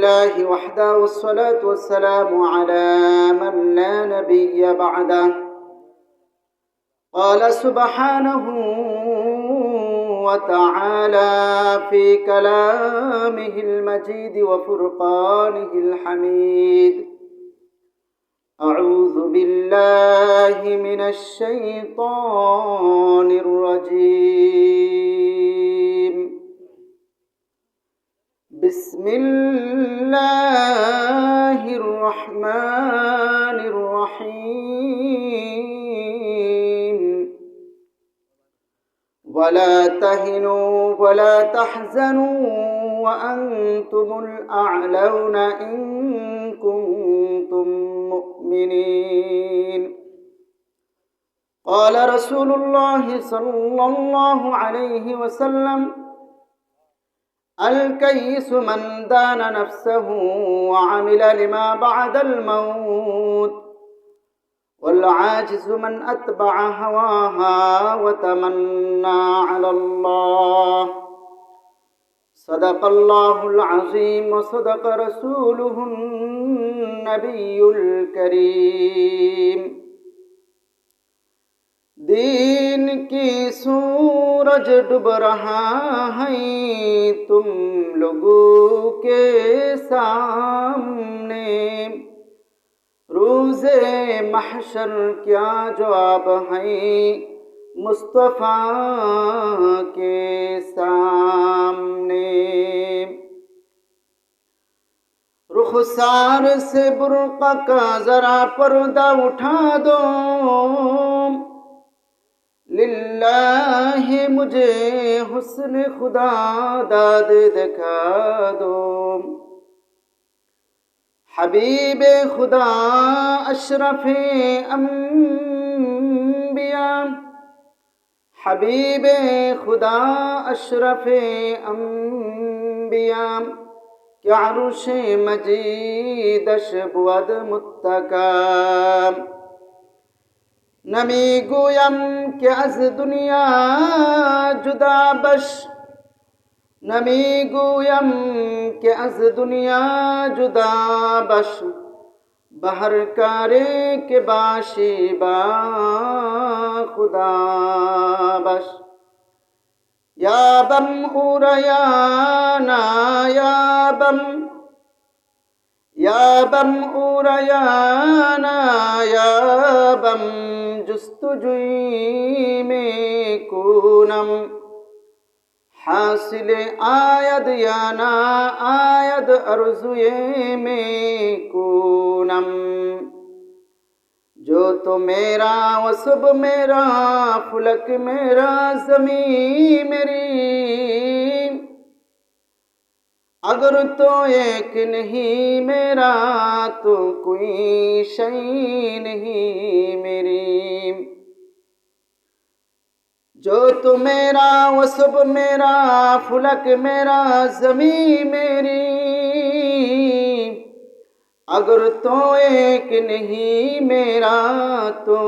لله وحده والصلاة والسلام على من لا نبي بعده قال سبحانه وتعالى في كلامه المجيد وفرقانه الحميد أعوذ بالله من الشيطان الرجيم بسم الله الرحمن الرحيم ولا تهنوا ولا تحزنوا وأنتم الأعلون إن كنتم مؤمنين قال رسول الله صلى الله عليه وسلم الكيس من دان نفسه وعمل لما بعد الموت والعاجز من أتبع هواها وتمنى على الله صدق الله العظيم وصدق رسوله النبي الكريم दीन की सूरज डूब रहा है तुम लोगों के सामने रोज़े महशर क्या जवाब है मुस्तफ़ा के सामने रुखसार से बुर्का का जरा पर्दा उठा दो लिल्लाह मुझे हुस्न खुदा दाद दिखा दो हबीब खुदा अशरफे अंबिया हबीब खुदा अशरफे अंबिया क्या अरुशे मजीदश बुअद मुत्तका नमी गोयम के अज दुनिया जुदा बश नमी गोयम के अज दुनिया जुदा बश बहर कारे के बाशिबा खुदा बश या बम उरयाना या बम उरयाना या बम जुस्तुजुई में कूनम हासिल आयद या ना आयद अर्जुए में कूनम जो तो मेरा वसब मेरा फुलक मेरा ज़मीं मेरी अगर तो एक नहीं मेरा तो कोई शई नहीं मेरी जो तो मेरा वो सब मेरा फुलक मेरा ज़मीं मेरी अगर तो एक नहीं मेरा तो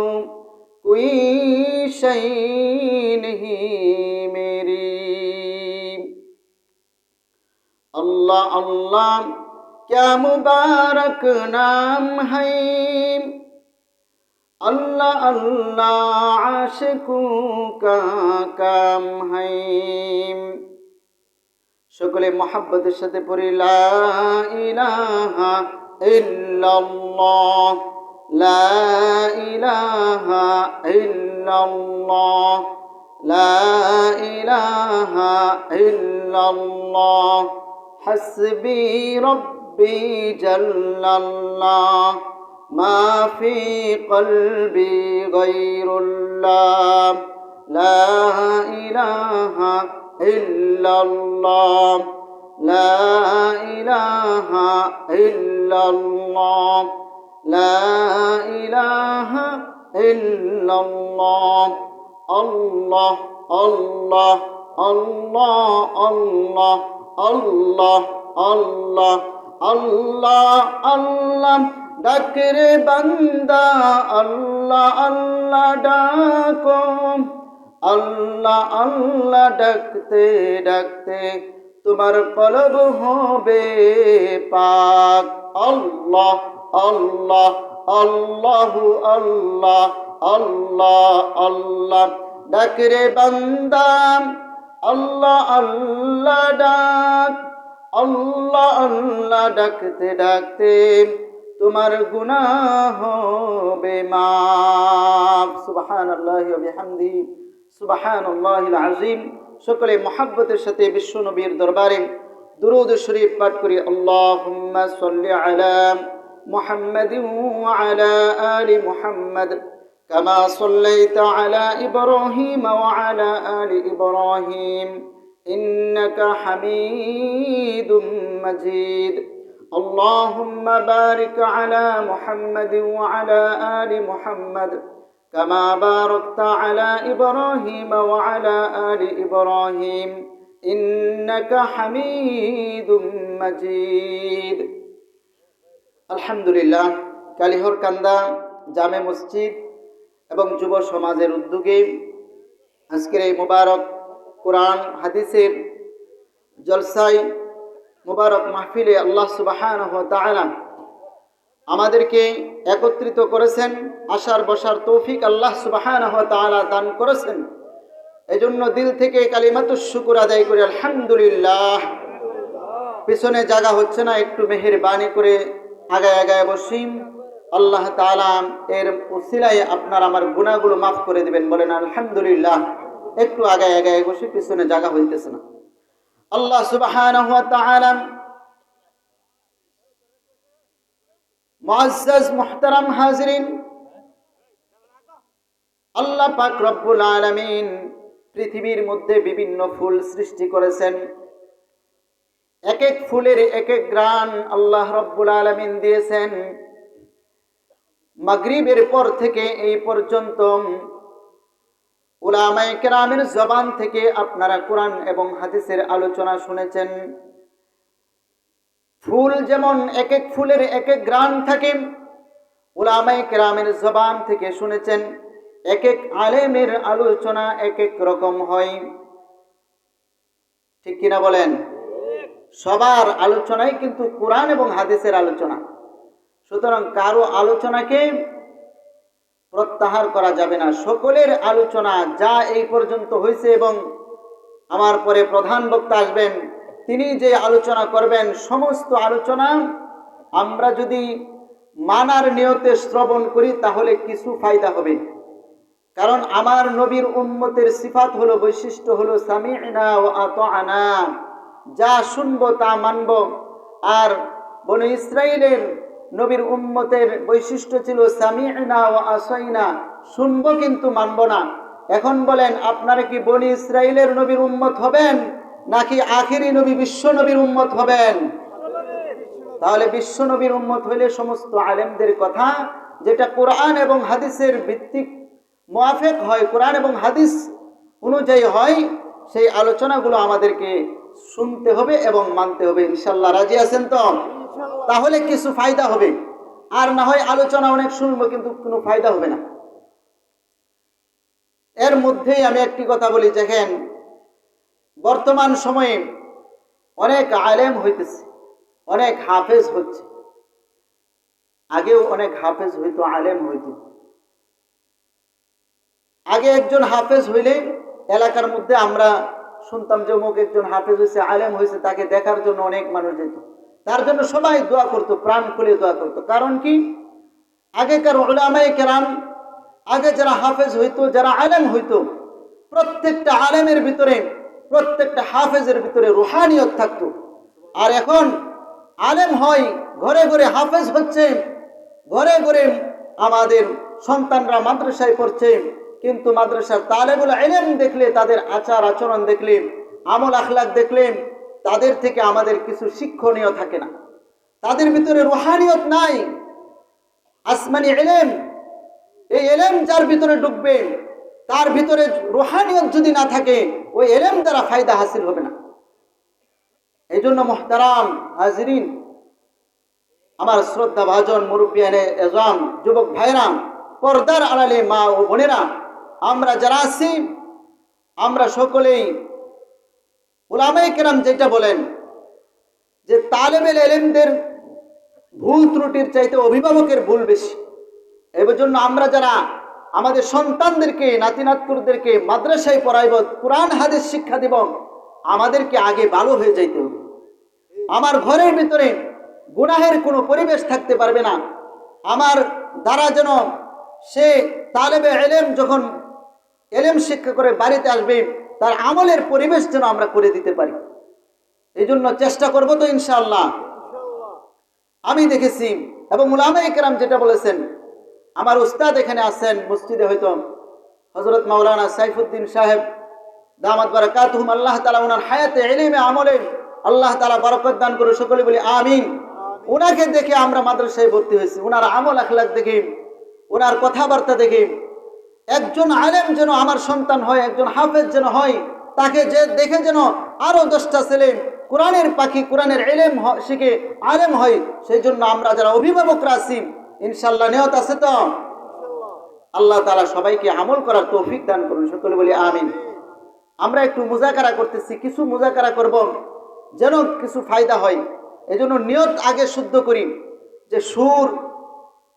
कोई शई नहीं मेरी अल्लाह अल्लाह क्या मुबारक नाम है अल्लाह अल्लाह आशिकों का काम है शुक्र मोहब्बत शते पुरी ला इलाहा इल्लल्लाह ला इलाहा इल्लल्लाह ला इलाहा इल्लल्लाह हस्बी रब्बी जल्लल्लाह मा फी क़ल्बी गैरुल्लाह ला इलाहा इल्लल्लाह ला इलाहा इल्लल्लाह ला इलाहा इल्लल्लाह अल्लाह अल्लाह अल्लाह अल्लाह अल्लाह अल्लाह अल्लाह अल्लाह डकरे बंदा अल्लाह अल्लाह डाको अल्लाह अल्लाह डकते डकते তোমার কলব হবে পাক। আল্লাহ আল্লাহ আল্লাহু আল্লাহ আল্লাহ আল্লাহ। ডাক রে বান্দা আল্লাহ আল্লাহ ডাক, আল্লাহ আল্লাহ ডাকতে ডাকতে তোমার গুনাহ হবে মাফ। সুবহানাল্লাহি ওয়া বিহামদিহি সুবহানাল্লাহিল আযীম। সকলে মুহাব্বতের সাথে বিশ্ব নবীর দরবারে দুরূদ শরীফ পাঠ করি। আল্লাহুম্মা সাল্লি আলা মুহাম্মাদিন ওয়া আলা আলি মুহাম্মাদ কামা সাল্লাইতা আলা ইব্রাহিম ওয়া আলা আলি ইব্রাহিম ইন্নাকা হামিদুম মাজিদ। আল্লাহুম্মা বারিক আলা মুহাম্মাদিন ওয়া আলা আলি মুহাম্মাদ কামা বারাকতা আলা ইব্রাহিম ওয়া আলা আলি ইব্রাহিম ইন্নাকা হামিদুম মাজিদ। আলহামদুলিল্লাহ, কালিহরকান্দা জামে মসজিদ এবং যুব সমাজের উদ্যোগে আজকের এই মুবারক কোরআন হাদিসের জলসায় মুবারক মাহফিলে আল্লাহ সুবহানাহু ওয়া তাআলা আমাদেরকে একত্রিত করেছেন। আসার বসার তৌফিক আল্লাহ সুবহানাহু ওয়া তাআলা দান করেছেন। এজন্য দিল থেকে কালিমাতুশ শুকর আদায় করি আলহামদুলিল্লাহ। পিছনে জায়গা হচ্ছে না, একটু মেহেরবানি করে আগায় আগায় বসিম। আল্লাহ তাআলা এর উসিলায় আপনার আমার গুনাহগুলো মাফ করে দিবেন। বলেন আলহামদুলিল্লাহ। একটু আগায় আগায় বসি, পিছনে জায়গা হইতেছে না। আল্লাহ সুবহানাহু ওয়া তাআলা মুআজ্জাজ মুহতারাম হাজিরিন, আল্লাহ পাক রব্বুল আলামিন পৃথিবীর মধ্যে বিভিন্ন ফুল সৃষ্টি করেছেন। এক এক ফুলের এক এক গ্রান আল্লাহ রব্বুল আলামিন দিয়েছেন। মাগরিবের পর থেকে এই পর্যন্ত উলামায়ে কেরামের জবান থেকে আপনারা কোরআন এবং হাদিসের আলোচনা শুনেছেন। ফুল যেমন এক এক ফুলের এক এক গ্রান থাকে, উলামায়ে কেরামের জবান থেকে শুনেছেন। এক এক আলেমের আলোচনা এক এক রকম হয়, ঠিক কিনা বলেন? সবার আলোচনাই কিন্তু কোরআন এবং হাদিসের আলোচনা। সুতরাং কারো আলোচনাকে প্রত্যাহার করা যাবে না। সকলের আলোচনা যা এই পর্যন্ত হয়েছে এবং আমার পরে প্রধান বক্তা আসবেন, তিনি যে আলোচনা করবেন, সমস্ত আলোচনা আমরা যদি মানার নিয়তে শ্রবণ করি তাহলে কিছু ফায়দা হবে। কারণ আমার নবীর উম্মতের সিফাত হলো, বৈশিষ্ট্য হলো সামি'না ওয়া আতা'না, যা শুনবো তা মানব। আর বনু ইসরাইলের নবীর উম্মতের বৈশিষ্ট্য ছিল সামি'না ওয়া আসাইনা, শুনবো কিন্তু মানব না। এখন বলেন, আপনারা কি বনু ইসরাইলের নবীর উম্মত হবেন নাকি আখিরি নবী বিশ্ব নবীর উম্মত হবেন? তাহলে বিশ্ব নবীর উম্মত হইলে সমস্ত আলেমদের কথা যেটা কোরআন এবং হাদিসের ভিত্তিক মুআফিক হয়, কোরআন এবং হাদিস অনুযায়ী হয়, সেই আলোচনাগুলো আমাদেরকে শুনতে হবে এবং মানতে হবে। ইনশাআল্লাহ রাজি আছেন তো? তাহলে কিছু ফায়দা হবে। আর না হয় আলোচনা অনেক শুনবো কিন্তু কোনো ফায়দা হবে না। এর মধ্যেই আমি একটি কথা বলি, দেখেন বর্তমান সময়ে অনেক আলেম হইতেছে, অনেক হাফেজ হচ্ছে। আগেও অনেক হাফেজ হইতো, আলেম হইতো। আগে একজন হাফেজ হইলে এলাকার মধ্যে আমরা শুনতাম যে অমুক একজন হাফেজ হয়েছে, আলেম হয়েছে, তাকে দেখার জন্য অনেক মানুষ যেত। তার জন্য সবাই দোয়া করতো, প্রাণ খুলে দোয়া করতো। কারণ কি, আগেকার উলামায়ে কেরাম, আগে যারা হাফেজ হইতো, যারা আলেম হইতো, প্রত্যেকটা আলেমের ভিতরে, প্রত্যেকটা হাফেজের ভিতরে রুহানিয়ত থাকতো। আর এখন আলেম হয়, ঘরে ঘরে হাফেজ হচ্ছে, ঘরে ঘরে আমাদের সন্তানরা মাদ্রাসায় পড়ছে, কিন্তু মাদ্রাসার তালেবুল ইলম দেখলে, তাদের আচার আচরণ দেখলে, আমল আখলাক দেখলে, তাদের থেকে আমাদের কিছু শিক্ষণীয় থাকে না। তাদের ভিতরে রুহানিয়ত নাই, আসমানি ইলম। এই ইলম যার ভিতরে ঢুকবে, তার ভিতরে রুহানিয়ত যদি না থাকে, ওই ইলম দ্বারা ফায়দা হাসিল হবে না। এই জন্য মুহতারাম হাজিরিন, আমার শ্রদ্ধা ভাজন মুরব্বিয়ানে এজাম, যুবক ভাইরা, পর্দার আড়ালে মা ও বোনেরা, আমরা যারা আছি, আমরা সকলেই উলামায়ে কেরাম যেটা বলেন যে তালেবে ইলমদের ভুল ত্রুটির চাইতে অভিভাবকের ভুল বেশি। এই জন্য আমরা যারা আমাদের সন্তানদেরকে নাতি নাতকুরদেরকে মাদ্রাসায় পড়াইব, কোরআন হাদিস শিক্ষা দিব, আমাদেরকে আগে ভালো হয়ে যাইতে হবে। আমার ঘরের ভিতরে গুনাহের কোনো পরিবেশ থাকতে পারবে না। আমার দ্বারা যেন সে তালেবে ইলম যখন ইলম শিক্ষা করে বাড়িতে আসবে, তার আমলের পরিবেশ যেন আমরা করে দিতে পারি। এই জন্য চেষ্টা করবো তো ইনশাআল্লাহ। আমি দেখেছি এবং উলামায়ে কেরাম যেটা বলেছেন, আমার উস্তাদ এখানে আছেন মসজিদে, হয়তো হযরত মাওলানা সাইফুদ্দিন সাহেব দামাত বারাকাতুহুম, আল্লাহ তাআলা ওনার হায়াতে ইলমে আমলে আল্লাহ তাআলা বরকত দান করে, সকলে বলি আমিন। ওনাকে দেখে আমরা মাদ্রাসায় ভর্তি হয়েছি, ওনার আমল আখলাক দেখে, ওনার কথাবার্তা দেখে একজন আলেম যেন আমার সন্তান হয়, একজন হাফেজ যেন হয়, তাকে যে দেখে যেন আরো 10টা ছেলে কোরআনের পাখি কোরআনের ইলম শিখে আলেম হয়। সেই জন্য আমরা যারা অভিভাবকরা আছি ইনশাআল্লাহ নিয়ত আছে তো? আল্লাহ তাআলা সবাইকে আমল করার তৌফিক দান করুন, সকলে বলি আমিন। আমরা একটু মুজাকারা করতেছি, কিছু মুজাকারা করব যেন কিছু ফায়দা হয়। এই জন্য নিয়ত আগে শুদ্ধ করি যে সুর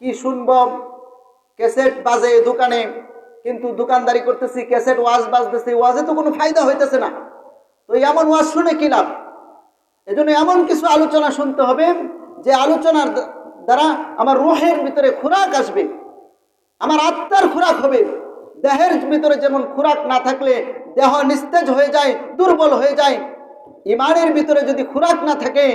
কি শুনব, ক্যাসেট বাজে দোকানে, কিন্তু দোকানদারি করতেছি, ক্যাসেট ওয়াজ বাজতেছে, ওয়াজে তো কোনো ফায়দা হইতেছে না, তো এমন ওয়াজ শুনে কি লাভ? এজন্য এমন কিছু আলোচনা শুনতে হবে যে আলোচনার দ্বারা আমার রূহের ভিতরে খোরাক আসবে, আমার আত্মার খোরাক হবে। দেহের ভিতরে যেমন খোরাক না থাকলে দেহ নিস্তেজ হয়ে যায়, দুর্বল হয়ে যায়, ইমানের ভিতরে যদি খোরাক না থাকে,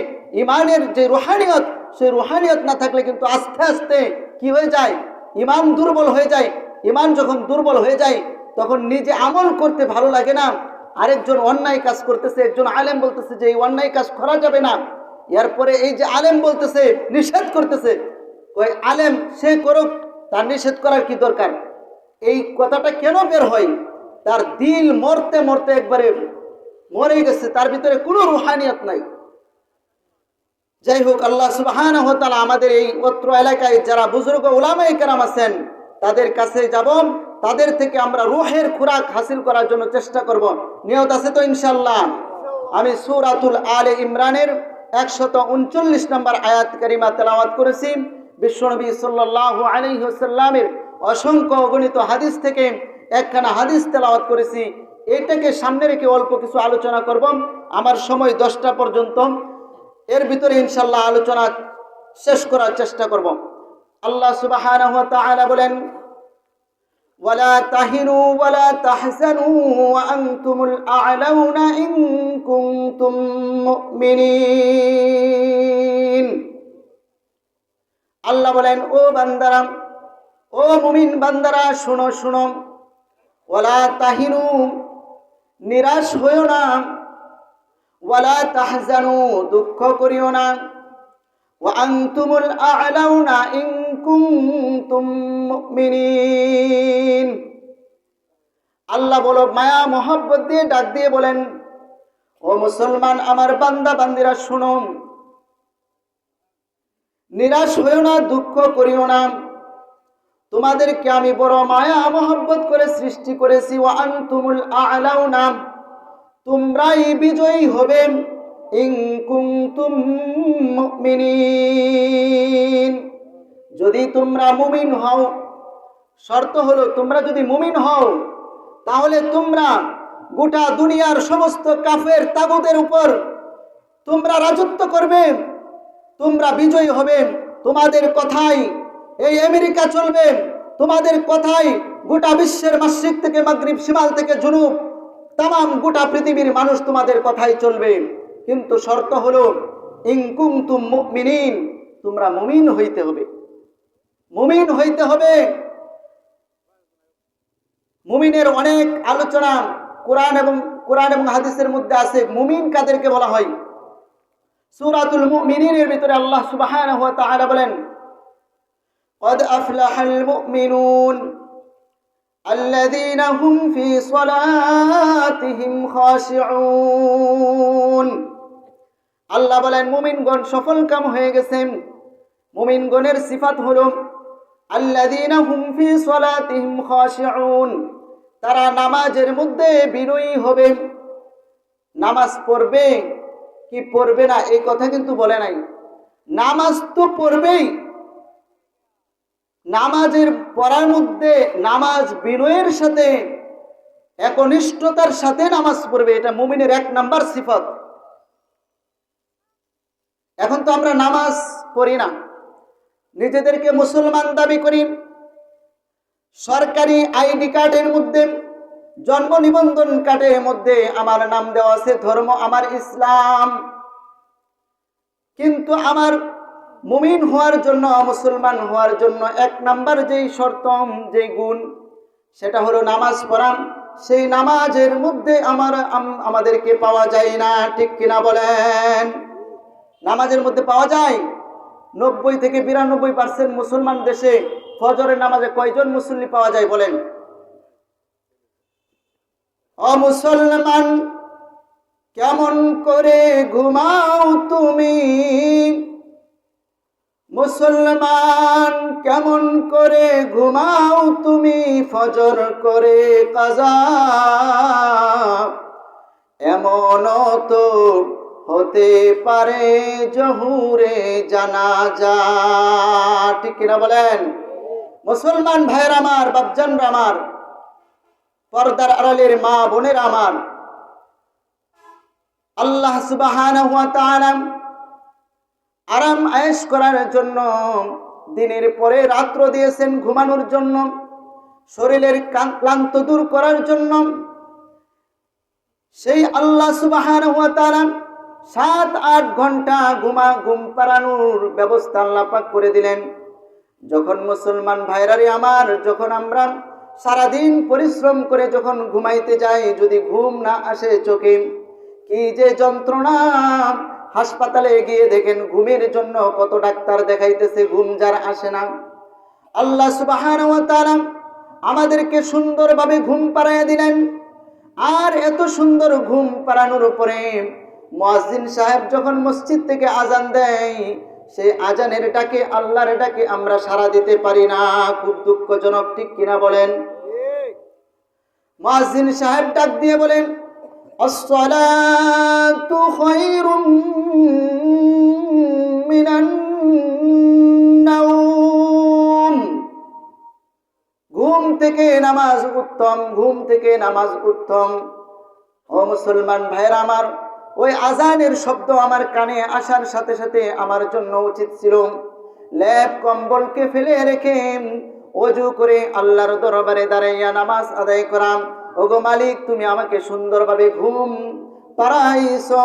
ইমানের যে রুহানিয়ত, সেই রুহানিয়ত না থাকলে কিন্তু আস্তে আস্তে কি হয়ে যায়? ইমান দুর্বল হয়ে যায়। ইমান যখন দুর্বল হয়ে যায় তখন নিজে আমল করতে ভালো লাগে না। আরেকজন অন্যায় কাজ করতেছে, একজন আলেম বলতেছে যে এই অন্যায় কাজ করা যাবে না, এরপরে এই যে আলেম বলতেছে, নিষেধ করতেছে, ওই আলেম সে করুক, তার নিষেধ করার কি দরকার? এই কথাটা কেন বের হয়? তার দিল মরতে মরতে একবারে মরে গেছে, তার ভিতরে কোনো রুহানিয়ত নাই। যাই হোক, আল্লাহ সুবহানাহু ওয়া তাআলা আমাদের এই অত্র এলাকায় যারা বুজুর্গ উলামায়ে কেরাম আছেন তাদের কাছে যাব, তাদের থেকে আমরা রূহের খোরাক হাসিল করার জন্য চেষ্টা করব। নিয়ত আছে তো ইনশাআল্লাহ? আমি সূরাতুল আলে ইমরানের 139 নম্বর আয়াত কারিমা তেলাওয়াত করেছি। বিশ্বনবী সাল্লাল্লাহু আলাইহি ওয়াসাল্লামের অসংখ্য অগণিত হাদিস থেকে একখানা হাদিস তেলাওয়াত করেছি। এটাকে সামনে রেখে অল্প কিছু আলোচনা করব। আমার সময় 10টা পর্যন্ত, এর ভিতরে ইনশাআল্লাহ আলোচনা শেষ করার চেষ্টা করব। আল্লাহ সুবহানাহু ওয়া তাআলা বলেন, ওয়ালা তাহিনু ওয়ালা তাহজানু ওয়া আনতুমুল আ'লাউনা ইন কুনতুম মুমিনিন। আল্লাহ বলেন, ও বান্দারা, ও মুমিন বান্দারা, শুনো শুনো, ওয়ালা তাহিনু, নিরাশ হইও না, ওয়ালা তাহজানু, দুঃখ করিও না, ওয়া আনতুমুল আ'লাউনা ইন কুনতুম মুমিনিন। আল্লাহ বলো মায়া মোহাব্বত দিয়ে ডাক দিয়ে বলেন, ও মুসলমান আমার বান্দা বান্দিরা শুনো, নিরাশ হইও না, দুঃখ করিও না, তোমাদেরকে আমি বড় মায়া মোহাব্বত করে সৃষ্টি করেছি। ওয়া আনতুমুল আ'লাউনা, তোমরাই বিজয়ী হবে, ইন কুনতুম মুমিনিন, যদি তোমরা মুমিন হও। শর্ত হলো তোমরা যদি মুমিন হও তাহলে তোমরা গোটা দুনিয়ার সমস্ত কাফের তাগুতের উপর তোমরা রাজত্ব করবে, তোমরা বিজয়ী হবে। তোমাদের কথাই এই আমেরিকা চলবে, তোমাদের কথাই গোটা বিশ্বের মাশরিক থেকে মাগরিব, শিমাল থেকে জুনুব, তামাম গোটা পৃথিবীর মানুষ তোমাদের কথাই চলবে। কিন্তু শর্ত হলো ইন কুনতুম মুমিনিন, তোমরা মুমিন হইতে হবে, মুমিন হইতে হবে। মুমিনের অনেক আলোচনা কোরআন এবং হাদিসের মধ্যে আছে। মুমিন কাদেরকে বলা হয়? সূরাতুল মুমিনিনের ভিতরে আল্লাহ সুবহানাহু ওয়া তাআলা বলেন, قد أفلح المؤمنون الذين هم في صلاتهم خاشعون। আল্লাহ বলেন মুমিনগণ সফল কাম হয়ে গেছেন। মুমিনগণের সিফাত হলো আল্লাযীনা হুম ফি সালাতিহিম খাশিউন, তারা নামাজের মধ্যে বিনয়ী হবে। নামাজ পড়বে কি পড়বে না এই কথা কিন্তু বলে নাই। নামাজ তো পড়বেই, নামাজের পড়ার মধ্যে নামাজ বিনয়ের সাথে একনিষ্ঠতার সাথে নামাজ পড়বে, এটা মুমিনের 1 নাম্বার সিফত। এখন তো আমরা নামাজ পড়ি না, নিজেদেরকে মুসলমান দাবি করি, সরকারি আইডি কার্ডের মধ্যে, জন্ম নিবন্ধন কার্ডের মধ্যে আমার নাম দেওয়া আছে ধর্ম আমার ইসলাম, কিন্তু আমার মুমিন হওয়ার জন্য, মুসলমান হওয়ার জন্য 1 নাম্বার যেই শর্ত, যেই গুণ, সেটা হলো নামাজ পড়া। সেই নামাজের মধ্যে আমাদেরকে পাওয়া যায় না, ঠিক কিনা বলেন? নামাজের মধ্যে পাওয়া যায়। 90 থেকে 92% মুসলমান দেশে ফজরের নামাজে কয়জন মুসল্লি পাওয়া যায় বলেন? ও মুসলমান, কেমন করে ঘুমাও তুমি? মুসলমান, কেমন করে ঘুমাও তুমি? ফজর করে কাজা, এমনও তো হতে পারে জহুরে জানাজা, ঠিক কিনা বলেন? মুসলমান ভাইয়ের আমার, বাপজানরা আমার, পর্দার আড়ালের মা বোনের আমার, আল্লাহ সুবহানাহু ওয়া তাআলা আরাম আয়েশ করার জন্য দিনের পরে রাত্র দিয়েছেন ঘুমানোর জন্য, শরীরের ক্লান্ত দূর করার জন্য। সেই আল্লাহ সুবহানাহু ওয়া তাআলা 7-8 ঘন্টা ঘুম পাড়ানোর ব্যবস্থা আল্লাহ পাক করে দিলেন। যখন মুসলমান ভাইরারে আমার, যখন আমরা সারাদিন পরিশ্রম করে যখন ঘুমাইতে যাই, যদি ঘুম না আসে চোখে, কি যে যন্ত্রণা! হাসপাতালে গিয়ে দেখেন ঘুমের জন্য কত ডাক্তার দেখাইতেছে, ঘুম যার আসে না। আল্লাহ সুবহানাহু ওয়া তাআলা আমাদেরকে সুন্দরভাবে ঘুম পাড়াইয়া দিলেন। আর এত সুন্দর ঘুম পাড়ানোর উপরে মুয়াজ্জিন সাহেব যখন মসজিদ থেকে আজান দেয়, সেই আজানের ডাকে, আল্লাহর ডাকে আমরা সাড়া দিতে পারি না, খুব দুঃখজনক, ঠিক কিনা বলেন? মুয়াজ্জিন সাহেব ডাক দিয়ে বলেন, আসসালাতু খায়রুম মিনান নাওম, ঘুম থেকে নামাজ উত্তম, ঘুম থেকে নামাজ উত্তম। ও মুসলমান ভাইরা আমার, ওই আজানের শব্দ আমার কানে আসার সাথে সাথে আমার জন্য উচিত ছিল লেপ কম্বলকে ফেলে রেখে ওযু করে আল্লাহর দরবারে দাঁড়াইয়া নামাজ আদায় করাম। ওগো মালিক, তুমি আমাকে সুন্দরভাবে ঘুম পাড়াইছো,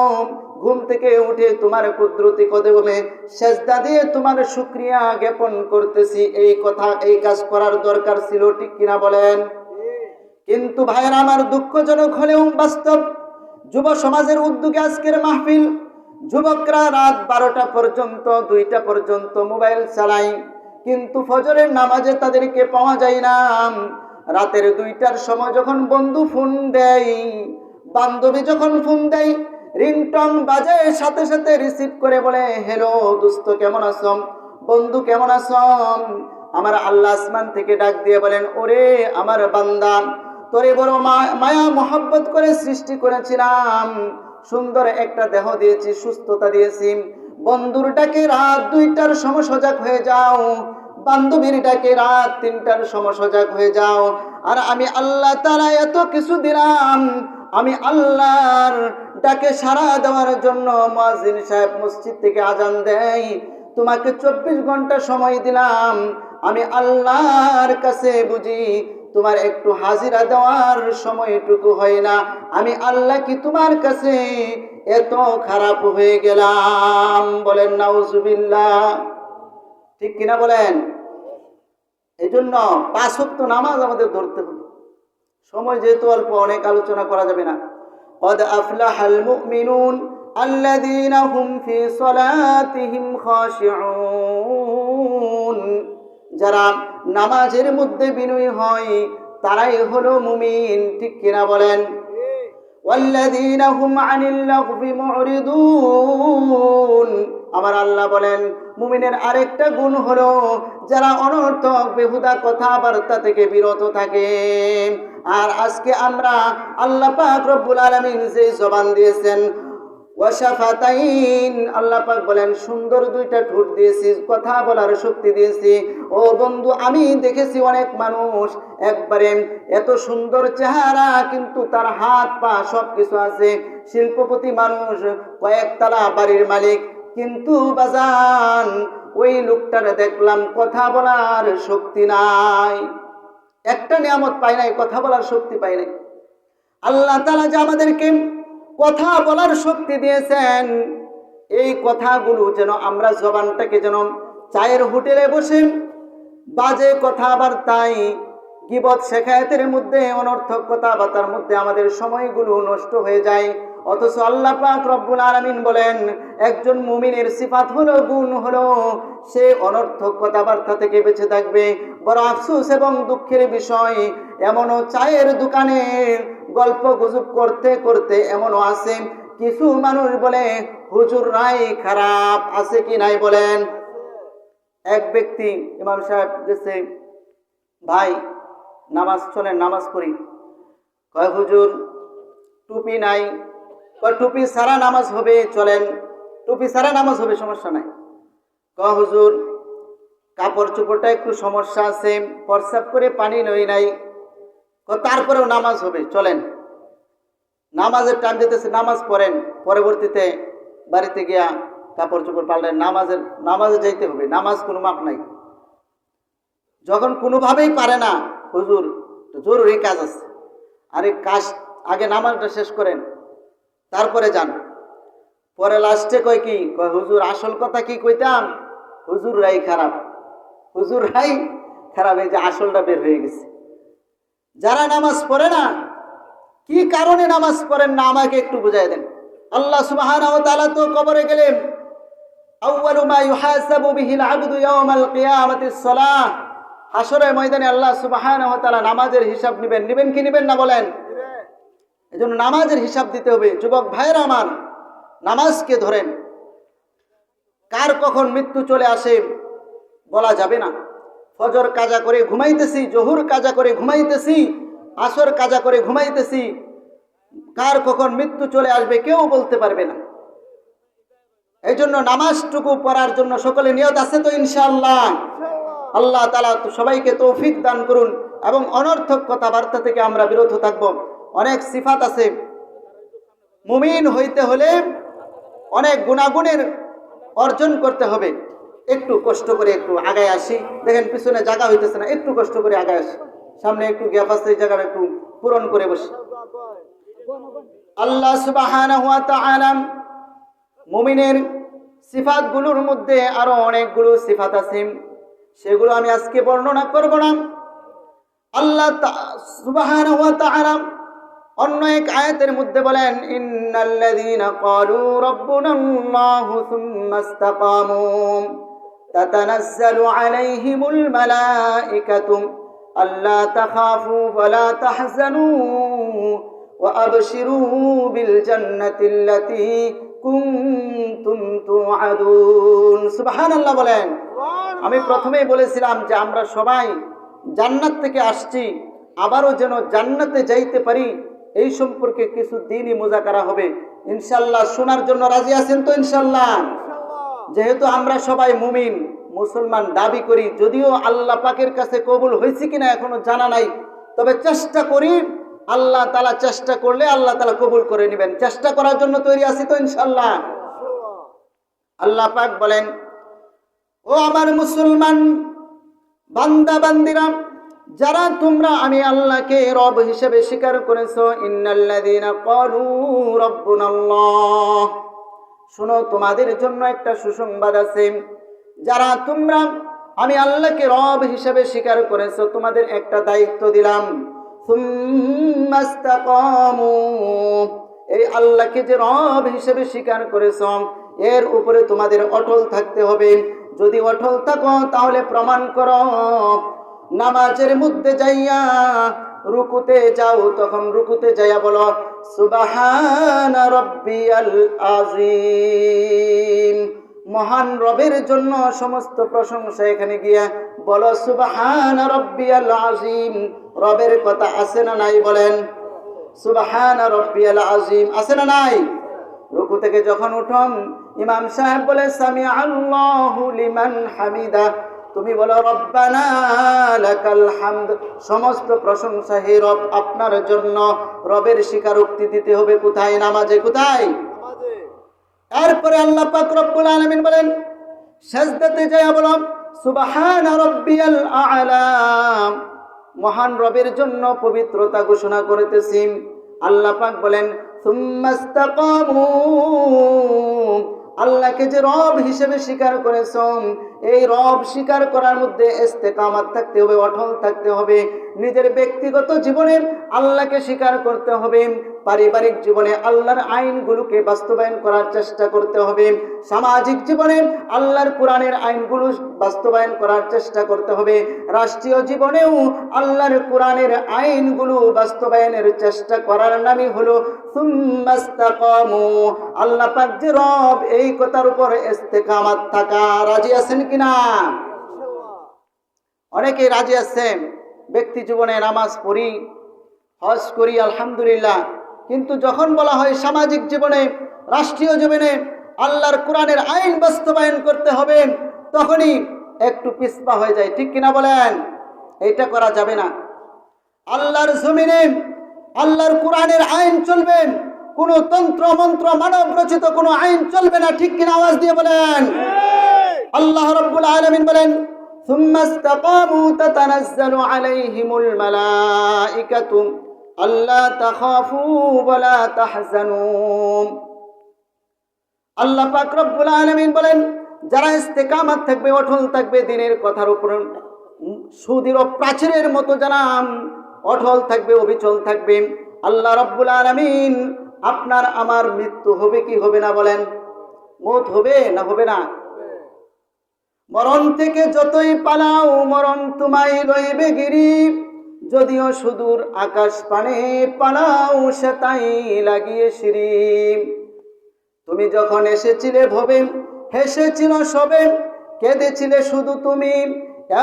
ঘুম থেকে উঠে তোমার কুদরতি কদমে সেজদা দিয়ে তোমার শুকরিয়া জ্ঞাপন করতেছি। এই কথা, এই কাজ করার দরকার ছিল, ঠিক কিনা বলেন? কিন্তু ভাইয়েরা আমার, দুঃখজনক হলেও বাস্তব, যুব সমাজের উদ্যোগে আজকের মাহফিল। যুবকরা রাত 12টা পর্যন্ত, 2টা পর্যন্ত মোবাইল চালায়, কিন্তু ফজরের নামাজে তাদেরকে পাওয়া যায় না। রাতের 2টার সময় যখন বন্ধু ফোন দেয়, বান্ধবী যখন ফোন দেয়, রিংটং বাজে, সাথে সাথে রিসিভ করে বলে, হ্যালো দোস্ত, কেমন আছো? বন্ধু কেমন আছো? আমার আল্লাহ আসমান থেকে ডাক দিয়ে বলেন, ওরে আমার বান্দা, তোরে বড় মায়া মোহাব্বত করে সৃষ্টি করেছিলাম, সুন্দর একটা দেহ দিয়েছি, সুস্থতা দিয়েছি। বন্ধুর ডাকে রাত 2টার সময় সজাগ হয়ে যাও, বান্ধবীর ডাকে রাত 3টার সময় সজাগ হয়ে যাও। আর আমি আল্লাহ তাআলা এত কিছু দিলাম, আমি আল্লাহর ডাকে সাড়া দেওয়ার জন্য মুয়াজ্জিন সাহেব মসজিদ থেকে আজান দেয়, তোমাকে 24 ঘন্টা সময় দিলাম। আমি আল্লাহর কাছে বুঝি তোমার একটু হাজিরা দেওয়ার সময়টুকু হয় না, আমি আল্লাহ কি তোমার কাছে এত খারাপ হয়ে গেলাম? বলেন নাউজুবিল্লাহ, ঠিক কিনা বলেন? এই জন্য 5 ওয়াক্ত নামাজ আমাদের ধরতে হবে। সময় যেহেতু অল্প, অনেক আলোচনা করা যাবে না। قد أفلح المؤمنون الذين هم في صلاتهم خاشعون, যারা নামাজের মধ্যে বিনয়ী হয় তারাই হলো মুমিন, ঠিক কিনা বলেন? والذين هم عن اللغو معرضون, আমার আল্লাহ বলেন মুমিনের আরেকটা গুণ হলো যারা অনর্থক বেহুদা কথাবার্তা থেকে বিরত থাকে। আর আজকে আমরা আল্লাহ পাক রব্বুল আলামিন যে জবান দিয়েছেন ওয়াশাফাতাইন, আল্লাহ পাক বলেন সুন্দর দুইটা ঠোঁট দিয়েছি, কথা বলার শক্তি দিয়েছি। ও বন্ধু, আমি দেখেছি অনেক মানুষ একবারে এত সুন্দর চেহারা কিন্তু তার হাত পা সব কিছু আছে, শিল্পপতি মানুষ, কয়েকতলা বাড়ির মালিক, কিন্তু বাজান ওই লোকটার দেখলাম কথা বলার শক্তি নাই, একটা নিয়ামত পাই নাই, কথা বলার শক্তি পাই নাই। আল্লাহ তাআলা যে আমাদেরকে কথা বলার শক্তি দিয়েছেন, এই কথাগুলো যেন আমরা জবানটাকে যেন চায়ের হোটেলে বসে বাজে কথাবার্তায়, গীবত শেখায়েতের মধ্যে, অনর্থক কথাবার্তার মধ্যে আমাদের সময়গুলো নষ্ট হয়ে যায়। অথচ আল্লাহ পাক রব্বুল আলামিন বলেন একজন মুমিনের সিফাত হলো, গুণ হলো সে অনর্থক কথাবার্তা থেকে বেঁচে থাকবে। বড় আফসোস এবং দুঃখের বিষয়, এমনও চায়ের দোকানে গল্প গুজব করতে করতে এমনও আছে কিছু মানুষ বলে হুজুর নাই খারাপ, আছে কি নাই বলেন? এক ব্যক্তি ইমাম সাহেব গেছে, ভাই নামাজ চলেন নামাজ পড়ি। কয় হুজুর টুপি নাই। কয় টুপি ছাড়া নামাজ হবে, চলেন টুপি ছাড়া নামাজ হবে, সমস্যা নাই। কয় হুজুর কাপড় চোপড়টা একটু সমস্যা আছে, প্রস্রাব করে পানি নই নাই, তারপরেও নামাজ হবে, চলেন। নামাজের টাইম যেতেছে, নামাজ পড়েন, পরবর্তীতে বাড়িতে গিয়া কাপড় চোপড় পাল্টেন, নামাজে যাইতে হবে, নামাজ কোনো মাপ নাই। যখন কোনোভাবেই পারে না, হুজুর জরুরি কাজ আছে, আরে কাজ আগে নামাজটা শেষ করেন তারপরে যান। পরে লাস্টে কয় কি, কয় হুজুর আসল কথা কি কইতাম, হুজুর রাই খারাপ, হুজুর রাই খারাপ, এই যে আসলটা বের হয়ে গেছে। যারা নামাজ পড়ে না, কি কারণে নামাজ পড়েন না আমাকে একটু বুঝাই দেন। আল্লাহ সুবহানাহু ওয়া তাআলা তো কবরে গেলেন, আউয়ালু মা ইউহাসাবু বিহিল আবদু ইয়াওমাল কিয়ামাতিস সালাহ, হাসরের ময়দানে আল্লাহ সুবহানাহু ওয়া তাআলা নামাজের হিসাব নেবেন কি নেবেন না বলেন? এজন্য নামাজের হিসাব দিতে হবে। যুবক ভাইরা আমার, নামাজকে ধরেন। কার কখন মৃত্যু চলে আসে বলা যাবে না। ফজর কাজা করে ঘুমাইতেছি, জোহর কাজা করে ঘুমাইতেছি, আসর কাজা করে ঘুমাইতেছি, কার কখন মৃত্যু চলে আসবে কেউ বলতে পারবে না। এই জন্য নামাজটুকু পড়ার জন্য সকলে নিয়ত আছে তো ইনশাআল্লাহ? আল্লাহ তাআলা সবাইকে তৌফিক দান করুন এবং অনর্থক কথাবার্তা থেকে আমরা বিরত থাকব। অনেক সিফাত আছে, মুমিন হইতে হলে অনেক গুণাগুণের অর্জন করতে হবে। একটু কষ্ট করে একটু আগায় আসি, দেখেন পিছনে জায়গা হইতেছে না, একটু কষ্ট করে আগায় আসি, সামনে একটু গ্যাপ আছে, এই জায়গাটা একটু পূরণ করে বসি। আল্লাহ সুবহানাহু ওয়া তাআলা মুমিনের সিফাতগুলোর মধ্যে আরো অনেকগুলো সিফাত আছে, সেগুলো আমি আজকে বর্ণনা করব না। আল্লাহ সুবহানাহু ওয়া তাআলা অন্য এক আয়াতের মধ্যে বলেন, ইন্নাল্লাযীনা ক্বালু রাব্বুনাল্লাহু সুম্মা ইসতাকামু তাতানাজ্জালু আলাইহিমুল মালাঈকাতু আল্লা তাখাফু ওয়া লা তাহজানু ওয়া আবশিরু বিল জান্নাতিল্লাতী কুনতুম তুআদুন। সুবহানাল্লাহ বলেন। আমি প্রথমেই বলেছিলাম যে আমরা সবাই জান্নাত থেকে আসছি, আবারও যেন জান্নাতে যাইতে পারি, এই সম্পর্কে কিছু দিনই মুযাকারা হবে ইনশাআল্লাহ। শোনার জন্য রাজি আছেন তো ইনশাআল্লাহ? যেহেতু আমরা সবাই মুমিন মুসলমান দাবি করি, যদিও আল্লাহ পাকের কাছে কবুল হয়েছে কিনা এখনো জানা নাই, তবে চেষ্টা করি, আল্লাহ তাআলা চেষ্টা করলে আল্লাহ তাআলা কবুল করে নেবেন। চেষ্টা করার জন্য তৈরি আছি তো ইনশাআল্লাহ? আল্লাহ পাক বলেন, ও আমার মুসলমান বান্দা বান্দিরা, যারা তোমরা আমি আল্লাহকে রব হিসেবে স্বীকার করেছো, ইন্নাল্লাযীনা ক্বালু রাব্বুনাল্লাহ, শোনো তোমাদের জন্য একটা সুসংবাদ আছে। যারা তোমরা আমি আল্লাহকে রব হিসেবে স্বীকার করেছো, তোমাদের একটা দায়িত্ব দিলাম, সুম্মা ইসতাকামু, এই আল্লাহকে যে রব হিসেবে স্বীকার করেছো এর উপরে তোমাদের অটল থাকতে হবে। যদি অটল থাকো তাহলে প্রমাণ করো, নামাজের মধ্যে যাইয়া রুকুতে যাও, তখন রুকুতে যাইয়া বলো সুবহানা রাব্বিয়াল আযীম, মহান রবের জন্য সমস্ত প্রশংসা। এখানে গিয়া বলো সুবহানা রাব্বিয়াল আযীম। রবের কথা আছে না নাই বলেন? সুবহানা রাব্বিয়াল আযীম আছে না নাই? রুকু থেকে যখন উঠম ইমাম সাহেব বলে সামি আল্লাহু লিমান হামিদা, তুমি বলো রব্বানা লাকাল হামদ। সমস্ত প্রশংসা হে রব আপনার জন্য। রবের স্বীকারোক্তি দিতে হবে কোথায়? নামাজে। কোথায়? এরপরে আল্লাহ পাক রব্বুল আলামিন বলেন সাজদাতে যায় বলো সুবহানা রাব্বিয়াল আ'লা। মহান রবের জন্য পবিত্রতা ঘোষণা করতেছি। আল্লাহ পাক বলেন সুম্মাস্তাকামু, আল্লাহকে যে রব হিসেবে স্বীকার করেছ, এই রব স্বীকার করার মধ্যে ইস্তেকামাত থাকতে হবে, অটল থাকতে হবে। নিজের ব্যক্তিগত জীবনে আল্লাহকে স্বীকার করতে হবে, পারিবারিক জীবনে আল্লাহর আইনগুলোকে বাস্তবায়ন করার চেষ্টা করতে হবে, সামাজিক জীবনে আল্লাহর কোরআনের আইনগুলো বাস্তবায়ন করার চেষ্টা করতে হবে, রাষ্ট্রীয় জীবনেও আল্লাহর কোরআনের আইনগুলো বাস্তবায়নের চেষ্টা করার নামই হলো সুম্মাস্তাকামু। আল্লাহ পাক যে রব, এই কথার উপর ইস্তেকামাত থাকা। রাজি আছেন কিনা? অনেকেই রাজি আছেন। ব্যক্তি জীবনে নামাজ পড়ি, হজ করি, আলহামদুলিল্লাহ, কিন্তু যখন বলা হয় সামাজিক জীবনে, রাষ্ট্রীয় জীবনে আল্লাহর কোরআনের আইন বাস্তবায়ন করতে হবে, তখনই একটু পিছপা হয়ে যায়। ঠিক কিনা বলেন? এইটা করা যাবে না। আল্লাহর জমিনে আল্লাহর কোরআনের আইন চলবে, কোনো তন্ত্র মন্ত্র মানব রচিত কোনো আইন চলবে না। ঠিক কিনা? আওয়াজ দিয়ে বলেন। আল্লাহ রাব্বুল আলামিন বলেন সুম্মাস্তাকামু তাতানাজ্জালু আলাইহিমুল মালাইকাতু আল্লা তাখাফু ওয়া লা তাহজানু। আল্লাহ পাক রব্বুল আলামিন বলেন যারা ইস্তেকামাত থাকবে, অটল থাকবে, দিনের কথার উপর সুদৃঢ় প্রাচীরের মতো যারা অটল থাকবে, অবিচল থাকবে, আল্লাহ রাব্বুল আলামিন আপনার আমার মৃত্যু হবে কি হবে না বলেন? মওত হবে না হবে না? মরণ থেকে যতই পালাও মরণ তোমায় লইবে গিরি, যদিও সুদূর আকাশ পানে পালাও সে তাই লাগিয়ে সিঁড়ি। তুমি যখন এসেছিলে ভবে হেসেছিল সবে, কেঁদেছিলে শুধু তুমি,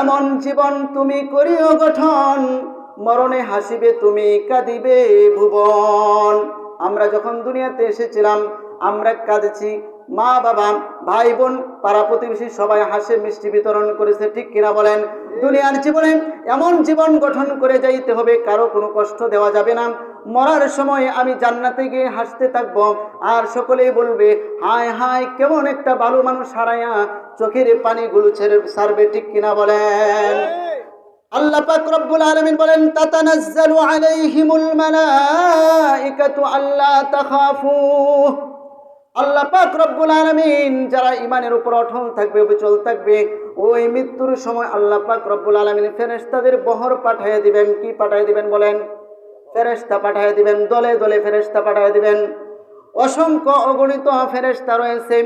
এমন জীবন তুমি করিও গঠন, মরণে হাসিবে তুমি কাঁদিবে ভুবন। আমরা যখন দুনিয়াতে এসেছিলাম আমরা কাঁদেছি, মা বাবা ভাই বোন পাড়া প্রতিবেশী সবাই হাসে মিষ্টি বিতরণ করেছে। ঠিক কিনা বলেন? দুনিয়ার জীবনে এমন জীবন গঠন করে যাইতে হবে, কারো কোনো কষ্ট দেওয়া যাবে না। মরার সময় আমি জান্নাতে গিয়ে হাসতে থাকবো, আর সকলেই বলবে হায় হায় কেমন একটা ভালো মানুষ হারাইয়া চোখের পানিগুলো ছেড়ে সারবে। ঠিক কিনা বলেন? আল্লাহ পাক রব্বুল আলামিন বলেন তাতানাজ্জালু আলাইহিমুল মালাইকাতু আল্লা তাখাফু। আল্লাহ পাক রব্বুল আলামিন যারা ঈমানের উপর অটল থাকবে, অবিচল থাকবে, ওই মৃত্যুর সময় আল্লাহ পাক রব্বুল আলামিন ফেরেশতাদের বহর পাঠিয়ে দিবেন। কি পাঠিয়ে দিবেন বলেন? ফেরেশতা পাঠিয়ে দিবেন, দলে দলে ফেরেশতা পাঠিয়ে দিবেন। অসংখ্য অগণিত ফেরেশতা রয়েছে,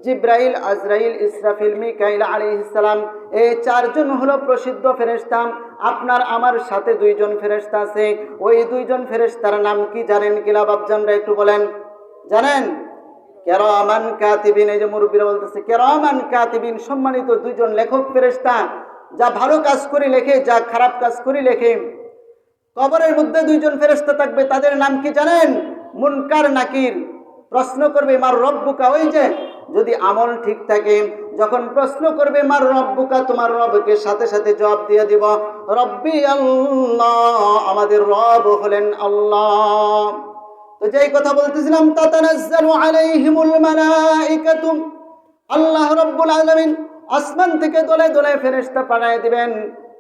জিব্রাইল, আজরাইল, ইসরাফিল, মিকাইল আলাইহিস সালাম। এই চারজন হলো প্রসিদ্ধ ফেরেশতা। আপনার আমার সাথে দুইজন ফেরেশতা আছে। ওই দুইজন ফেরেশতার নাম কি জানেন কিনা বাপজানরা? একটু বলেন। জানেন? কেরামান কাতিবিন। এই যে মুরব্বীরা বলতেছে কেরামান কাতিবিন, সম্মানিত দুইজন লেখক ফেরেশতা, যা ভালো কাজ করে লেখে, যা খারাপ কাজ করে লেখে। কবরের মধ্যে দুইজন ফেরেশতা থাকবে, তাদের নাম কি জানেন? মুনকার নাকির। প্রশ্ন করবে মার রব্বুকা, ওই যে যদি আমল ঠিক থাকে, যখন প্রশ্ন করবে মার রব্বুকা, তোমার রবকে সাথে সাথে জবাব দিয়ে দিব রব্বি আল্লাহ, আমাদের রব হলেন আল্লাহ। তো যেই কথা বলতেছিলাম তাতানাজ্জালু আলাইহিমুল মালাইকাতু, আল্লাহ রাব্বুল আলামিন আসমান থেকে দলে দলে ফেরেশতা পাঠিয়ে দিবেন।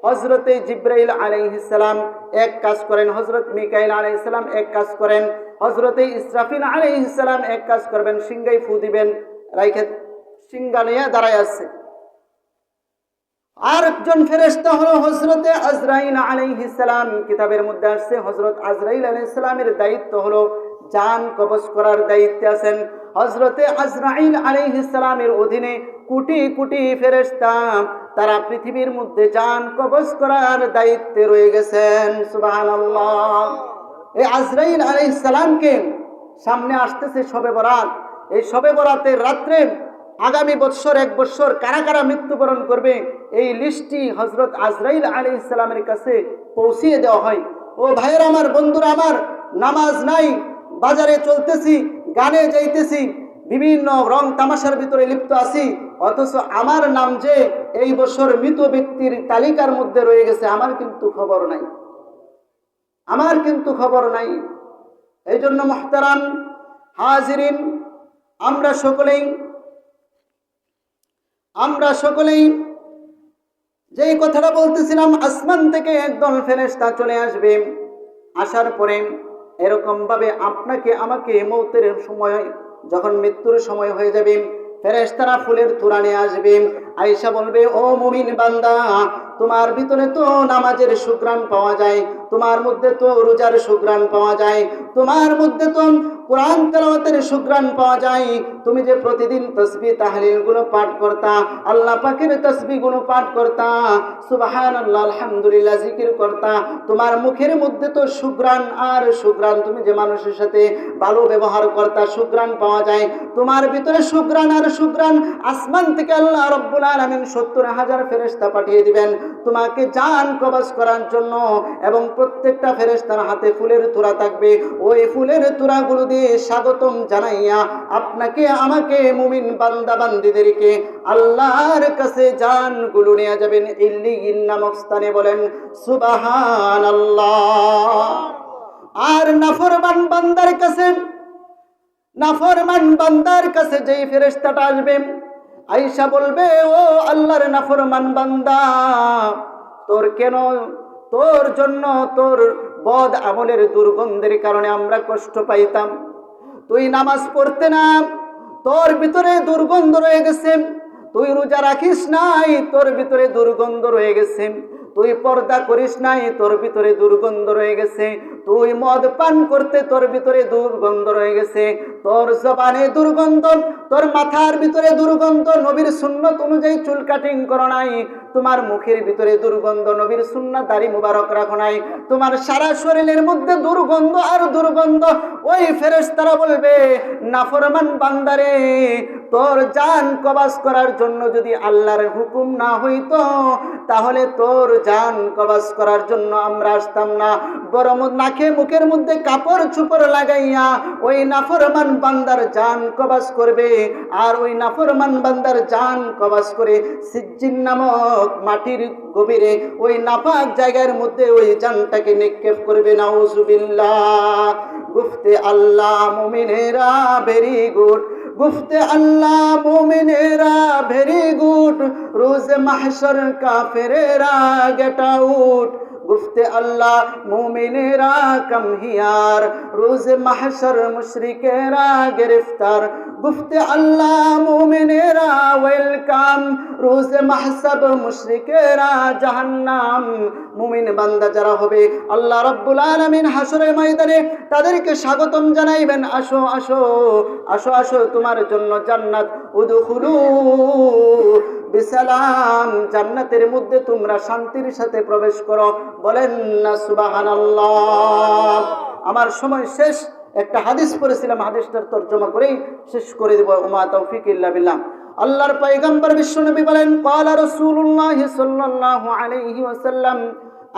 হযরতে জিব্রাইল আলাইহিস সালাম এক কাজ করেন, হযরত মিকাইল আলাইহিস সালাম এক কাজ করেন, হযরতে ইসরাফিল আলাইহিস সালাম এক কাজ করবেন, সিংহায় ফু দিবেন, রাইখে সিংহা নিয়ে দাঁড়ায় আছে। আর একজন ফেরেশতা হলো হযরতে আজরাইল আলাইহিস সালাম। কিতাবের মধ্যে আসছে হযরত আজরাইল আলাইহিস সালামের দায়িত্ব হলো জান কবজ করার দায়িত্বে আছেন। হযরতে আজরাইল আলাইহিস সালামের অধীনে কোটি কোটি ফেরেশতা, তারা পৃথিবীর মধ্যে জান কবজ করার দায়িত্বে রয়ে গেছেন। সুবহানাল্লাহ। এই আজরাইল আলাইহিস সালামকে সামনে আসতেছে শবে বরাত। এই শবে বরাতের রাত্রে আগামী বৎসর 1 বৎসর কারা কারা মৃত্যুবরণ করবে, এই লিস্টটি হযরত আজরাইল আলাইহিস সালামের কাছে পৌঁছিয়ে দেওয়া হয়। ও ভাইয়েরা আমার, বন্ধুরা আমার, নামাজ নাই, বাজারে চলতেছি, গানে যাইতেছি, বিভিন্ন রং তামাশার ভিতরে লিপ্ত আছি, অথচ আমার নাম যে এই বছর মৃত ব্যক্তির তালিকার মধ্যে রয়ে গেছে আমার কিন্তু খবর নাই, আমার কিন্তু খবর নাই। এই জন্য মুহতারাম হাজিরিন, আমরা সকলেই যেই কথাটা বলতেছিলাম, আসমান থেকে একদল ফেরেশতা চলে আসবে, আসার পরে এরকম ভাবে আপনাকে আমাকে মৌতের সময়, যখন মৃত্যুর সময় হয়ে যাবে, ফেরেশতারা ফুলের তোড়া নিয়ে আসবে, আয়েশা বলবে, ও মুমিন বান্দা, তোমার ভিতরে তো নামাজের সুঘ্রাণ পাওয়া যায়, তোমার মধ্যে তো রোজার সুঘ্রাণ পাওয়া যায়, তোমার মধ্যে তো কোরআন তেলাওয়াতের সুঘ্রাণ পাওয়া যায়, তুমি যে প্রতিদিন তাসবিহ তাহলিল গুলো পাঠ করতা, আল্লাহ পাকের তাসবিহ গুলো পাঠ করতা, সুবহানাল্লাহ আলহামদুলিল্লাহ জিকির করতা, তোমার মুখের মধ্যে তো সুঘ্রাণ আর সুঘ্রাণ, তুমি যে মানুষের সাথে ভালো ব্যবহার করতা, সুঘ্রাণ পাওয়া যায়, তোমার ভিতরে সুঘ্রাণ আর সুঘ্রাণ, আসমান থেকে আল্লাহ রাব্বুল আলামিন 70,000 ফেরেশতা পাঠিয়ে দিবেন তোমাকে জান কবজ করার জন্য, এবং প্রত্যেকটা ফেরেশতার হাতে ফুলের তোড়া থাকবে, ওই ফুলের তোড়াগুলো দিয়ে স্বাগতম জানাইয়া আপনাকে আমাকে মুমিন বান্দা বান্দীদেরকে আল্লাহর কাছে জানগুলো নিয়ে যাবেন ইল্লিয়িন নামক স্থানে। বলেন সুবহানাল্লাহ। আর নাফরমান বান্দার কাছে যেই ফেরেশতাটা আসবে, আয়েশা বলবে, ও আল্লাহর নাফরমান বান্দা, তোর জন্য তোর বদ আমলের দুর্গন্ধের কারণে আমরা কষ্ট পাইতাম, তুই নামাজ পড়তে না, তোর ভিতরে দুর্গন্ধ রয়ে গেছে, তুই রোজা রাখিস নাই, তোর ভিতরে দুর্গন্ধ রয়ে গেছে, তুই পর্দা করিস নাই, তোর ভিতরে দুর্গন্ধ রয়ে গেছে, তুই মদ পান করতে, তোর ভিতরে দুর্গন্ধ রয়ে গেছে, তোর জবানে দুর্গন্ধ, তোর মাথার ভিতরে দুর্গন্ধ, নবীর সুন্নত অনুযায়ী চুল কাটিং করো নাই, তোমার মুখের ভিতরে দুর্গন্ধ, নবীর সুন্নাত দাড়ি মুবারক রাখো নাই, তোমার সারা শরীরের মধ্যে দুর্গন্ধ আর দুর্গন্ধ। ওই ফেরেশতারা বলবে, নাফরমান বান্দারে, তোর জান কবজ করার জন্য যদি আল্লাহর হুকুম না হইতো, তাহলে তোর জান কবজ করার জন্য আমরা আসতাম না, বরং নাকে মুখের মধ্যে কাপড় চোপড় লাগাইয়া ওই নাফরমান বান্দার জান কবজ করবে, আর ওই নাফরমান বান্দার জান কবজ করে সিজ্জিন নামক মাটির গভীরে ওই নাপাক জায়গার মধ্যে ওই জানটাকে নিক্ষেপ করবে। নাউজুবিল্লাহ। গুফতে আল্লাহ মুমিনেরা ভেরি গুড, গুফতে আল্লাহ মুমিনেরা ভেরি গুড, রোজ মাহশর কাফেরেরা গেট আউট, গুফতে আল্লাহ মুমিনেরা কম হিয়ার, রোজ মাহশর মুশরিকেরা গ্রেফতার, গুফতে আল্লাহ মুমিনেরা ওয়েলকাম, রোজ মাহশর মুশরিকেরা জাহান্নাম। মুমিন বান্দা যারা হবে, আল্লাহ রাব্বুল আলামিন হাসরের ময়দানে তাদেরকে স্বাগতম জানাইবেন, আসো আসো আসো আসো, তোমার জন্য জান্নাত, উদখুলু বিসালাম, জান্নাতের মধ্যে তোমরা শান্তির সাথে প্রবেশ করো। বলেন না সুবহানাল্লাহ। আমার সময় শেষ, একটা হাদিস পড়েছিলাম, হাদিসটার তরজমা করেই শেষ করে দেব। ওমা তৌফিক ইল্লা বিল্লাহ। আল্লাহর পয়গম্বর বিশ্বনবী বলেন, ক্বালা রাসূলুল্লাহ সাল্লাল্লাহু আলাইহি ওয়াসাল্লাম,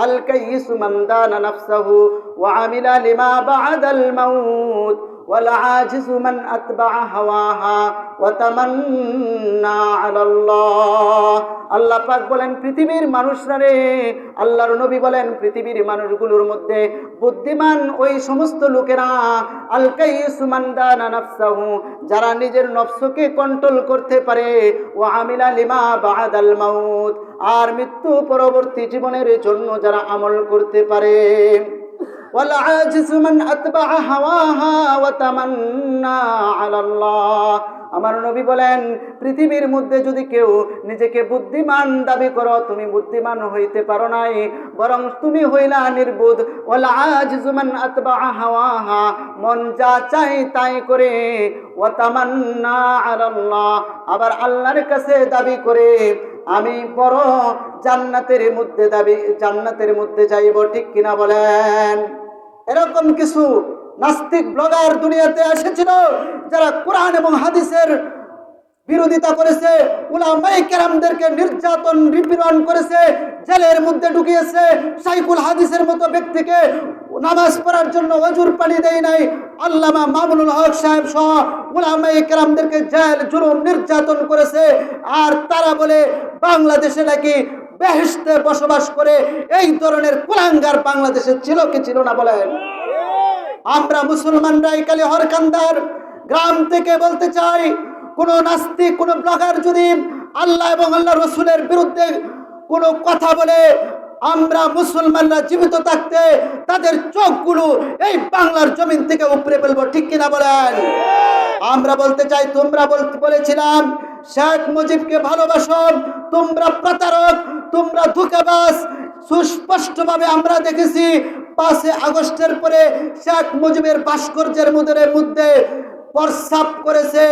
আল কাইয়িসু মান দানা নাফসাহু ওয়া আমিলা লিমা বা'দাল মাউত, ওয়াল আজিজু মান আতবা'a হাওয়াহা ওয়া তামান্না আলাল্লাহ। আল্লাহ পাক বলেন, পৃথিবীর মানুষরা রে, আল্লাহর নবী বলেন, পৃথিবীর মানুষগুলোর মধ্যে বুদ্ধিমান ওই সমস্ত লোকেরা, আল কাইয়িসু মান দানা নাফসাহু, যারা নিজের নফসকে কন্ট্রোল করতে পারে, ওয়া আমিলা লিমা বা'দাল মাউত, আর মৃত্যু পরবর্তী জীবনের জন্য যারা আমল করতে পারে, ওয়াল আজিজু মান আতবা'a হাওয়াহা ওয়া তামান্না আলাল্লাহ। আমার নবী বলেন, পৃথিবীর মধ্যে যদি কেউ নিজেকে বুদ্ধিমান দাবি করো, তুমি বুদ্ধিমান হইতে পারো নাই, বরং তুমি হইলা নির্বুদ্ধ। ওয়াল আজিজু মান আতবা'a হাওয়াহা, মন যা চাই তাই করে, ওয়া তামান্না আলাল্লাহ, আবার আল্লাহর কাছে দাবি করে আমি বড় জান্নাতের মধ্যে যাইব। ঠিক কিনা বলেন? এরকম কিছু নাস্তিক ব্লগার দুনিয়াতে এসেছিল, যারা কোরআন এবং হাদিসের বিরোধিতা করেছে, উলামায়ে কেরামদেরকে নির্যাতন নিপীড়ন করেছে, জেলের মধ্যে ঢুকিয়েছে, শাইখুল হাদিসের মতো ব্যক্তিকে নামাজ পড়ার জন্য ওযুর পানি দেয় নাই, আল্লামা মামুনুল হক সাহেব সহ উলামায়ে কেরামদেরকে জেল জুলুম নির্যাতন করেছে। আর তারা বলে বাংলাদেশে নাকি বেহেশতে বসবাস করে। এই ধরনের কুলাঙ্গার বাংলাদেশে ছিল কি ছিল না বলেন? আমরা মুসলমানরা কালে হরকান্দার গ্রাম থেকে বলতে চাই, কোন নাস্তিক কোন ব্লগার যদি আল্লাহ এবং আল্লাহ রসুলের বিরুদ্ধে কোনো কথা বলে, আমরা মুসলমানরা জীবিত থাকতে তাদের চোখগুলো এই বাংলার জমিন থেকে উপড়ে ফেলবো, ঠিক কিনা বলেন? আমরা বলতে চাই, তোমরা বলেছিলাম শেখ মুজিবকে ভালোবাসো, তোমরা প্রতারক, তোমরা ধোঁকাবাজ। সুস্পষ্টভাবে আমরা দেখেছি 5 আগস্টের পরে শেখ মুজিবের ভাস্কর্যের মধ্যে প্রস্রাব করেছে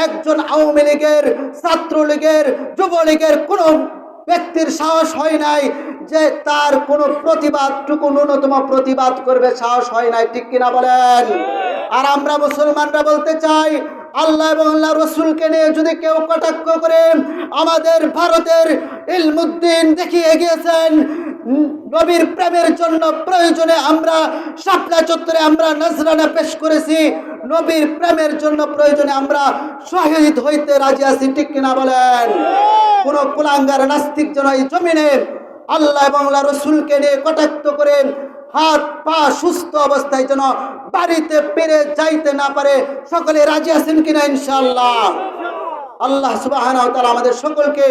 একজন আওয়ামী লীগের, ছাত্রলীগের, যুবলীগের কোনো ব্যক্তির সাহস হয় নাই যে তার কোনো প্রতিবাদটুকু ন্যূনতম প্রতিবাদ করবে, সাহস হয় নাই, ঠিক কিনা বলেন? আর আমরা মুসলমানরা বলতে চাই, আল্লাহ এবং আল্লাহ রসুলকে নিয়ে যদি কেউ কটাক্ষ করে, আমাদের ভারতের ইলমুদ্দিন দেখিয়ে গিয়েছেন নবীর প্রেমের জন্য প্রয়োজনে আমরা শাপলা চত্বরে আমরা নজরানা পেশ করেছি, নবীর প্রেমের জন্য প্রয়োজনে আমরা শহীদ হইতে রাজি আছি, ঠিক কিনা বলেন? কোন কুলাঙ্গার নাস্তিক যেন এই জমিনে আল্লাহ এবং আল্লাহ রসুলকে নিয়ে কটাক্ষ করেন, হাত পা সুস্থ অবস্থায় যেন বাড়িতে ফিরে যাইতে না পারে। সকলে রাজি আছেন কিনা ইনশাআল্লাহ? আল্লাহ সুবহানাহু ওয়া তাআলা আমাদের সকলকে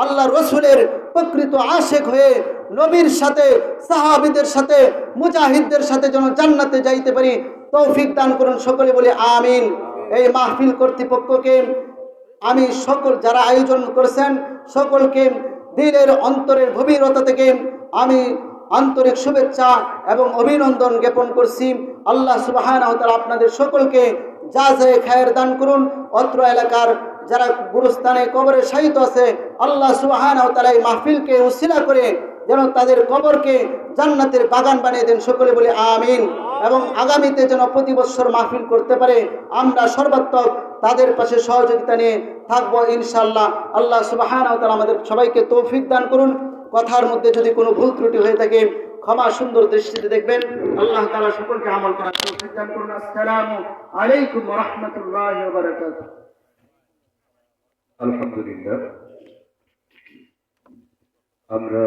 আল্লাহ রসুলের প্রকৃত আশেক হয়ে নবীর সাথে, সাহাবীদের সাথে, মুজাহিদদের সাথে যেন জান্নাতে যাইতে পারি তৌফিক দান করুন। সকলে বলি আমিন। এই মাহফিল কর্তৃপক্ষকে আমি সকল যারা আয়োজন করেছেন সকলকে দিলের অন্তরের গভীরতা থেকে আমি আন্তরিক শুভেচ্ছা এবং অভিনন্দন জ্ঞাপন করছি। আল্লাহ সুবহানাহু ওয়া তাআলা আপনাদের সকলকে জাযায়ে খায়ের দান করুন। অত্র এলাকার যারা গুরুস্থানে কবরে শায়িত আছে, আল্লাহ সুবহানাহু ওয়া তাআলা এই মাহফিলকে উসিলা করে যেন তাদের কবরকে জান্নাতের বাগান বানিয়ে দেন। সকলে বলি আমিন। এবং আগামীতে যেন প্রতি বছর মাহফিল করতে পারে, আমরা সর্বাত্মক তাদের পাশে সহযোগিতা নিয়ে থাকবো ইনশাআল্লাহ। আল্লাহ সুবহানাহু ওয়া তাআলা আমাদের সবাইকে তৌফিক দান করুন। কথার মধ্যে যদি কোনো ভুল ত্রুটি হয়ে থাকে ক্ষমা সুন্দর দৃষ্টিতে দেখবেন। আল্লাহ তাআলা সকলকে আমল করার তৌফিক দান করুন। আসসালামু আলাইকুম ওয়া রাহমাতুল্লাহি ওয়া বারাকাতুহু। আলহামদুলিল্লাহ, আমরা